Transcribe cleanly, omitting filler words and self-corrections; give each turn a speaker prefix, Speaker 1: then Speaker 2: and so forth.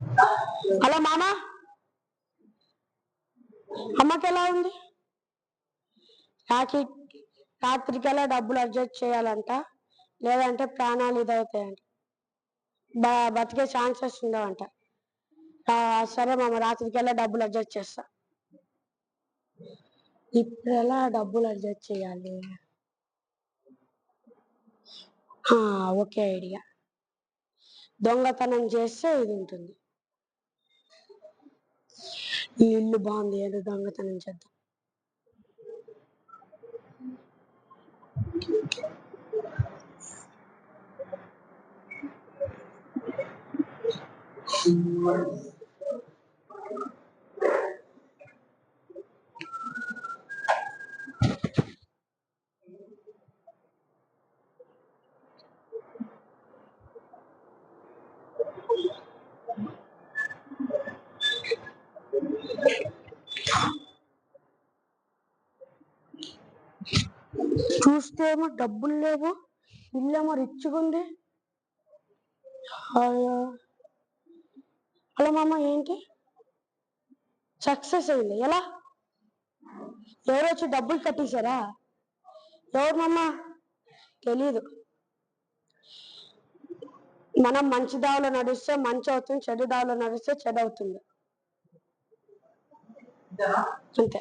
Speaker 1: Hello మామ, అమ్మకి ఎలా ఉంది? రాత్రికల్లా డబ్బులు అడ్జస్ట్ చేయాలంట, లేదంటే ప్రాణాలు ఇదవుతాయంట, బతికే ఛాన్సెస్ ఉండవంట. సరే మామ, రాత్రికల్లా డబ్బులు అడ్జస్ట్ చేస్తా. ఇప్పుడు ఎలా డబ్బులు అడ్జస్ట్ చేయాలి? Okay idea. దొంగతనం చేస్తే ఇది ఉంటుంది. ఈ ఇల్లు బాగుంది, ఏదో దొంగతనం చేద్దాం. చూస్తే ఏమో డబ్బులు లేవు, ఇల్లేమో రిచ్గా ఉంది. హలో మామ, ఏంటి సక్సెస్ అయింది? ఎలా? ఎవరు వచ్చి డబ్బులు కట్టేశారా? ఎవరు మామ? తెలీదు. మనం మంచి దావలో నడిస్తే మంచి అవుతుంది, చెడు దావలో నడిస్తే చెడు అవుతుంది, అంతే.